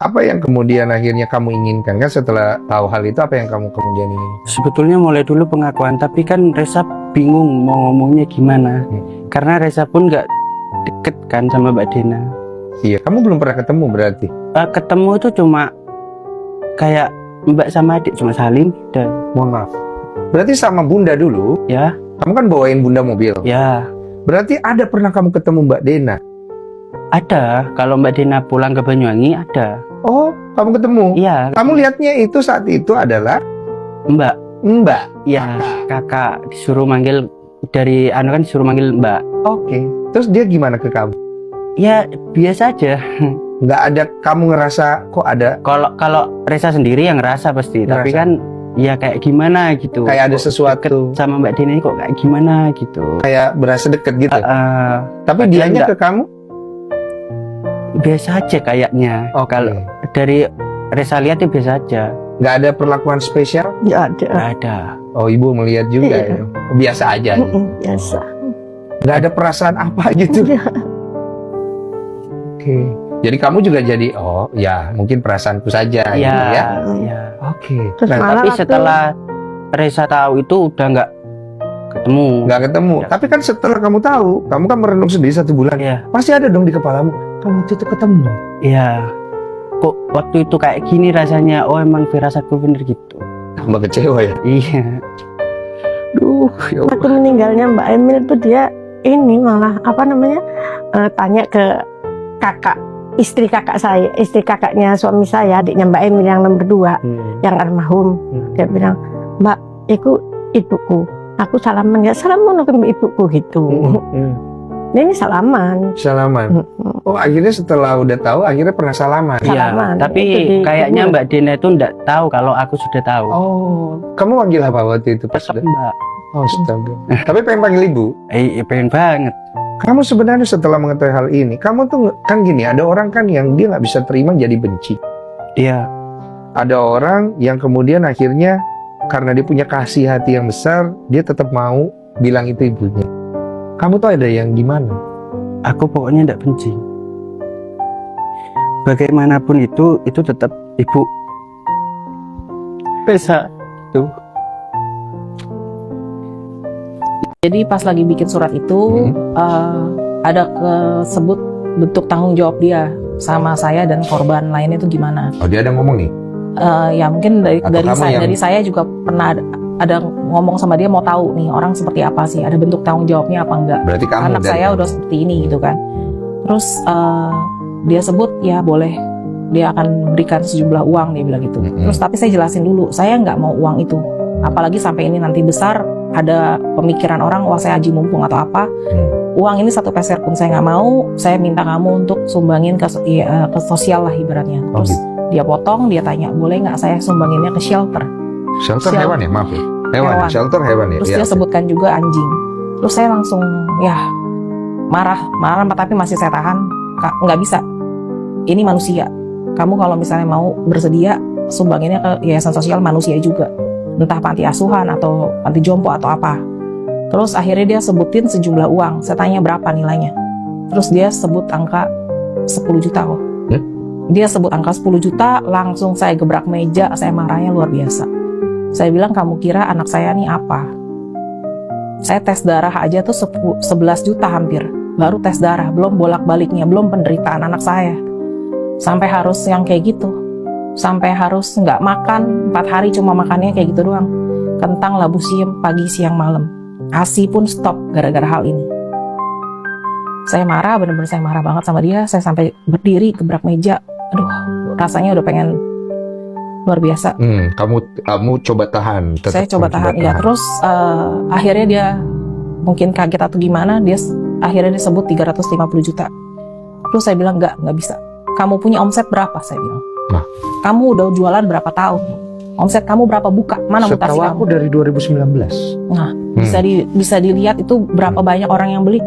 Apa yang kemudian akhirnya kamu inginkan kan setelah tahu hal itu, apa yang kamu kemudian inginkan? Sebetulnya mulai dulu pengakuan, tapi kan Reza bingung mau ngomongnya gimana. Karena Reza pun nggak deket kan sama Mbak Dena. Iya, kamu belum pernah ketemu berarti? Ketemu itu cuma kayak Mbak sama adik, cuma salim dan Mohon maaf. Berarti sama bunda dulu, ya, kamu kan bawain bunda mobil. ya Berarti ada pernah kamu ketemu Mbak Dena? ada. Kalau Mbak Dena pulang ke Banyuwangi ada. Oh, kamu ketemu? Iya, Kamu lihatnya itu saat itu adalah Mbak. Mbak? Ya, kakak disuruh manggil dari kan disuruh manggil Mbak. Oke. Terus dia gimana ke kamu? Ya biasa aja. Nggak ada kamu ngerasa kok ada Kalau Reza sendiri yang ngerasa pasti, tapi Ngerasa. kan ya kayak gimana gitu. kayak ada Kok sesuatu, deket sama Mbak Dena ini kok kayak gimana gitu. kayak berasa deket gitu. Tapi padahal dianya nggak. ke kamu? Biasa aja kayaknya. Oke. Kalau dari Reza lihat ya biasa aja. Nggak ada perlakuan spesial? Nggak ada. Nggak ada. Oh, ibu melihat juga Iya. ya. Biasa aja. Biasa. Nggak ada perasaan apa gitu. Oke. Jadi kamu juga jadi oh ya mungkin perasaanku saja gitu ya. Ya. Oke. Terus Nah, malah Tapi waktu- setelah Reza tahu itu udah nggak ketemu. nggak ketemu. Ya. Tapi kan setelah kamu tahu, kamu kan merenung sendiri 1 bulan. Iya. Pasti ada dong di kepalamu. Kamu waktu itu ketemu. Iya. Kok waktu itu kayak gini rasanya? Oh emang firasatku bener gitu. Tambah kecewa ya. Iya. Duh, ya Allah. waktu meninggalnya Mbak Emil tuh dia ini malah tanya ke kakak istri kakaknya suami saya, adiknya Mbak Emil yang nomor 2 yang almarhum. Dia bilang, Mbak, itu ibuku. Aku salaman nggak salaman ke ibuku gitu. Nah, ini salaman. Salaman. Oh, akhirnya setelah udah tahu, akhirnya pernah salaman. Iya. Salaman. Tapi Itu di- kayaknya Mbak Dena itu enggak tahu kalau aku sudah tahu. Oh, kamu manggil apa waktu itu pas Tetap udah? Mbak. Oh, astaga. Tapi pengen panggil ibu. Ya pengen banget. Kamu sebenarnya setelah mengetahui hal ini, kamu tuh kan gini, ada orang kan yang dia nggak bisa terima jadi benci. Iya. Ada orang yang kemudian akhirnya karena dia punya kasih hati yang besar, dia tetap mau bilang itu ibunya. Kamu tuh ada yang gimana? Aku pokoknya enggak benci. Bagaimanapun itu tetap ibu. Bisa tuh. Jadi pas lagi bikin surat itu ada kesebut bentuk tanggung jawab dia sama saya dan korban lainnya itu gimana? Oh, dia ada ngomong nih. Ya mungkin Atau kamu yang- dari saya juga pernah ada ngomong sama dia, mau tahu nih orang seperti apa sih, ada bentuk tanggung jawabnya apa enggak? Berarti kamu Anak dari saya kamu. udah seperti ini gitu kan. Terus dia sebut ya boleh, dia akan berikan sejumlah uang, dia bilang gitu. Terus tapi saya jelasin dulu, saya nggak mau uang itu. Apalagi sampai ini nanti besar, ada pemikiran orang, wah saya haji mumpung atau apa. Uang ini 1 peser pun saya nggak mau, saya minta kamu untuk sumbangin ke sosial lah ibaratnya. Oh, Terus dia potong, dia tanya, boleh nggak saya sumbanginnya ke shelter? Shelter hewan ya, maaf ya. Hewan. Hewan. Shelter hewan ya. Terus Iya, dia oke. sebutkan juga anjing. Terus saya langsung ya marah tapi masih saya tahan. Nggak bisa, ini manusia. Kamu kalau misalnya mau bersedia sumbanginnya ke yayasan sosial manusia juga, entah panti asuhan atau panti jompo atau apa. Terus akhirnya dia sebutin sejumlah uang. Saya tanya berapa nilainya. Terus dia sebut angka 10 juta kok. Dia sebut angka 10 juta, langsung saya gebrak meja, saya marahnya luar biasa. Saya bilang, kamu kira anak saya nih apa? Saya tes darah aja tuh 11 juta hampir. Baru tes darah, belum bolak-baliknya, belum penderitaan anak saya. Sampai harus yang kayak gitu. Sampai harus nggak makan, 4 hari cuma makannya kayak gitu doang. Kentang labu siam pagi, siang, malam. ASI pun stop gara-gara hal ini. Saya marah, bener-bener saya marah banget sama dia. Saya sampai berdiri, gebrak meja. Aduh, rasanya udah pengen luar biasa. Kamu coba tahan. tetap Saya coba kamu tahan ya. Terus akhirnya dia mungkin kaget atau gimana, dia akhirnya disebut 350 juta. Terus saya bilang nggak bisa. Kamu punya omset berapa? Saya bilang. Nah. Kamu udah jualan berapa tahun? Omset kamu berapa buka? Mana mutasi Setahu kamu? aku dari 2019. Nah, bisa dilihat itu berapa banyak orang yang beli.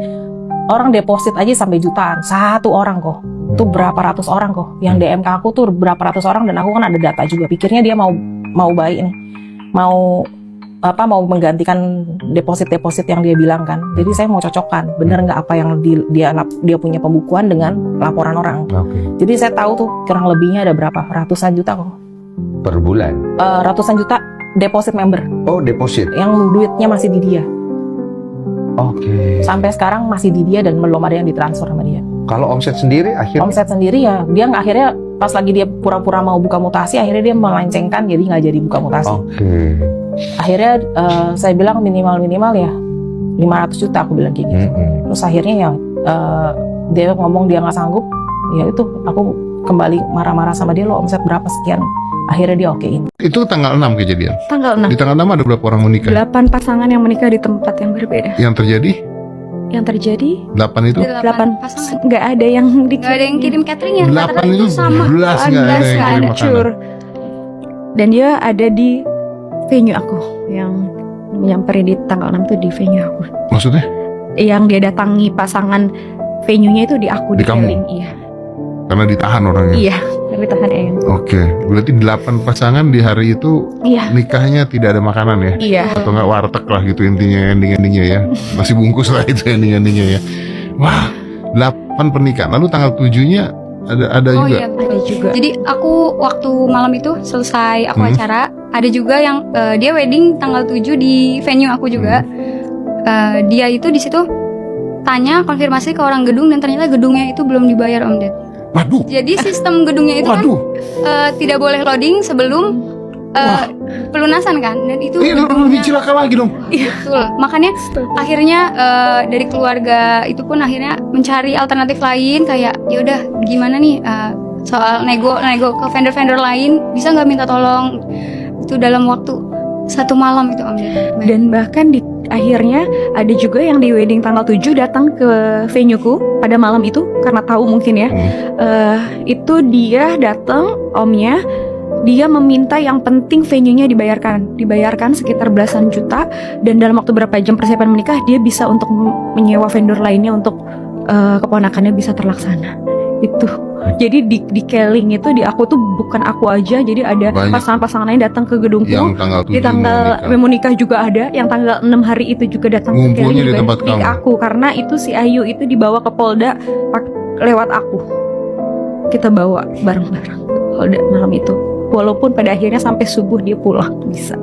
Orang deposit aja sampai jutaan. 1 orang kok. Itu berapa ratus orang kok. Yang DM ke aku tuh berapa ratus orang, dan aku kan ada data juga. Pikirnya dia mau baik nih. Mau mau menggantikan deposit yang dia bilang kan. Jadi saya mau cocokkan, bener nggak apa yang dia punya pembukuan dengan laporan orang. Oke. Jadi saya tahu tuh kurang lebihnya ada berapa ratusan juta kok. Per bulan. Ratusan juta deposit member Oh, deposit. yang duitnya masih di dia. Oke. Sampai sekarang masih di dia dan belum ada yang ditransfer sama dia. Kalau omset sendiri akhirnya Omset sendiri ya, dia nggak, akhirnya pas lagi dia pura-pura mau buka mutasi, akhirnya dia melencengkan jadi nggak jadi buka mutasi. Oke. Akhirnya saya bilang minimal ya 500 juta, aku bilang kayak gitu. Terus akhirnya ya dia ngomong dia nggak sanggup, ya itu aku kembali marah-marah sama dia, lo omset berapa sekian. Akhirnya dia okein. Itu tanggal 6 kejadian. Tanggal 6. Di tanggal 6 ada berapa orang menikah? 8 pasangan yang menikah di tempat yang berbeda. Yang terjadi Yang terjadi 8 itu? 8 pasangan. nggak ada yang Nggak ada yang kirim catering ya? 8 itu sama. belas nggak ada yang kirim makanan. Dan dia ada di venue aku yang nyamperin di tanggal 6 tuh di venue aku. Maksudnya? Yang dia datangi pasangan venue-nya itu di aku Di kamu? Keling. Iya. Karena ditahan orangnya. Iya, tapi tahan Eyang. Oke, berarti 8 pasangan di hari itu Iya. nikahnya tidak ada makanan ya? Iya. Atau nggak warteg lah gitu intinya, ending-endingnya ya. Masih bungkus lah itu ending-endingnya ya. Wah, 8 pernikahan. Lalu tanggal 7-nya ada Oh juga? iya, Ada juga. jadi aku waktu malam itu selesai aku Hmm. acara, ada juga yang dia wedding tanggal 7 di venue aku juga. Dia itu di situ tanya konfirmasi ke orang gedung dan ternyata gedungnya itu belum dibayar Om Ded. Waduh, Jadi sistem gedungnya itu kan waduh. tidak boleh loading sebelum pelunasan kan, dan itu Ini lebih cilaka lagi dong. betul. Makanya akhirnya dari keluarga itu pun akhirnya mencari alternatif lain, kayak ya udah gimana nih soal nego ke vendor-vendor lain, bisa nggak minta tolong itu dalam waktu 1 malam itu Om Ded. Dan bahkan di akhirnya ada juga yang di wedding tanggal 7 datang ke venue-ku pada malam itu karena tahu mungkin ya. Itu dia datang, omnya, dia meminta yang penting venue-nya dibayarkan sekitar belasan juta, dan dalam waktu berapa jam persiapan menikah dia bisa untuk menyewa vendor lainnya untuk keponakannya bisa terlaksana. Itu. Jadi di Keling itu di aku tuh bukan aku aja, jadi ada Banyak. pasangan-pasangan lain datang ke gedungku. Yang tanggal 7 Di tanggal mau nikah juga ada, yang tanggal 6 hari itu juga datang ke Ngumpulnya Keling di juga tempat di kamu. aku, karena itu si Ayu itu dibawa ke Polda lewat aku. Kita bawa bareng-bareng ke Polda malam itu. Walaupun pada akhirnya sampai subuh dia pulang bisa.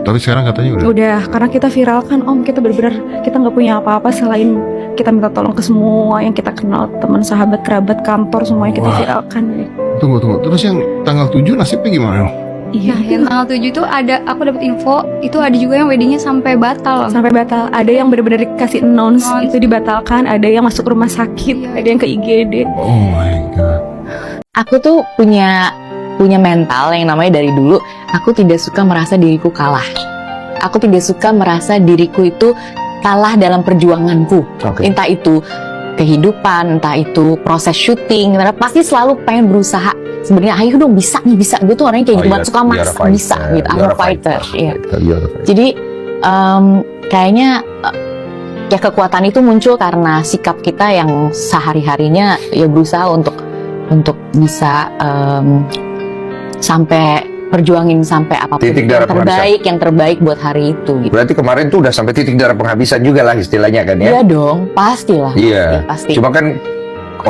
Tapi sekarang katanya udah. Udah, karena kita viralkan Om, kita benar-benar kita nggak punya apa-apa selain kita minta tolong ke semua yang kita kenal, teman, sahabat, kerabat, kantor, semuanya kita Wah. viralkan. Tunggu. Terus yang tanggal 7 nasibnya gimana? Iya, Nah, yang tanggal 7 itu ada, aku dapat info itu ada juga yang weddingnya sampai batal. sampai batal. Ada yang benar-benar dikasih announce Announce. itu dibatalkan, ada yang masuk rumah sakit, Iya. ada yang ke IGD. Oh my god. Aku tuh punya mental yang namanya dari dulu aku tidak suka merasa diriku kalah. Aku tidak suka merasa diriku itu kalah dalam perjuanganku. Oke. Entah itu kehidupan, entah itu proses syuting, karena pasti selalu pengen berusaha. Sebenarnya ayo dong bisa nih bisa. Gue tuh orangnya kayak gitu banget, suka maksa bisa gitu. I'm a fighter. Iya. Jadi kayaknya ya kekuatan itu muncul karena sikap kita yang sehari-harinya ya berusaha untuk bisa sampai perjuangin sampai apapun Titik darah yang terbaik buat hari itu gitu. Berarti kemarin tuh udah sampai titik darah penghabisan juga lah istilahnya kan ya? Iya dong, pastilah. Iya. Pasti. Cuma kan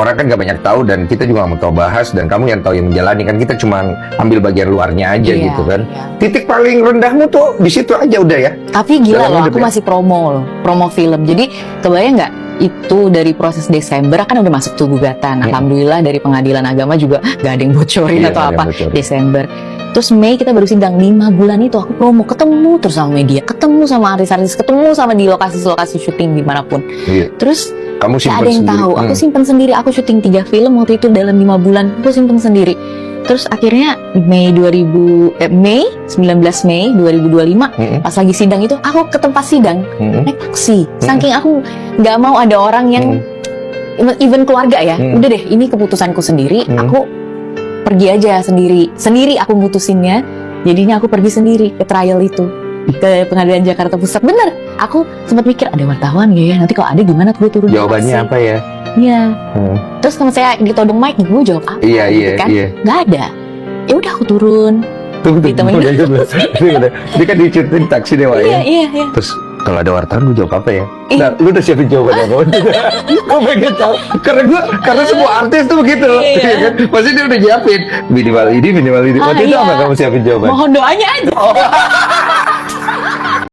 orang kan gak banyak tahu dan kita juga gak mau tahu bahas, dan kamu yang tahu yang menjalani kan, kita cuma ambil bagian luarnya aja Iya, gitu kan. iya. Titik paling rendahmu tuh di situ aja udah ya. Tapi gila Dalam loh, hidup aku ya? masih promo film. Jadi kebayang nggak itu dari proses Desember kan udah masuk tuh gugatan. Alhamdulillah dari pengadilan agama juga nggak ada yang bocorin Iya, atau nggak ada apa. yang bocorin. Desember. Terus Mei kita baru sidang 5 bulan itu aku promo, ketemu terus sama media, ketemu sama artis-artis, ketemu sama di lokasi-lokasi syuting dimanapun. Iya. Terus Kamu gak simpen ada yang sendiri. tahu. Aku simpen sendiri. Aku syuting 3 film waktu itu dalam 5 bulan. Aku simpen sendiri. Terus akhirnya Mei 19 Mei 2025 pas lagi sidang itu aku ke tempat sidang naik taksi. Saking aku nggak mau ada orang yang even keluarga ya. Udah deh, ini keputusanku sendiri. Aku pergi aja sendiri aku mutusinnya. Jadinya aku pergi sendiri ke trial itu, ke pengadilan Jakarta Pusat. Bener, aku sempat mikir ada wartawan gak ya, nanti kalau ada gimana gue turun dari Jawabannya taksi. apa ya? Iya. Terus teman saya ditodong mic, gue jawab apa? Iya, gitu kan? iya. Nggak ada. Ya udah aku turun. Tunggu. Ditemenin. Dia kan dicutin taksi deh, Wak, ya. Iya. Terus kalau ada wartawan gue jawab apa ya? Iya. Nah, lu udah siapin jawabannya apa? Gue pengen tahu. Karena semua artis tuh begitu. Iya. Iya kan? Pasti dia udah nyiapin minimal ini. Ah, Waktu itu iya. apa kamu siapin jawaban? Mohon doanya aja.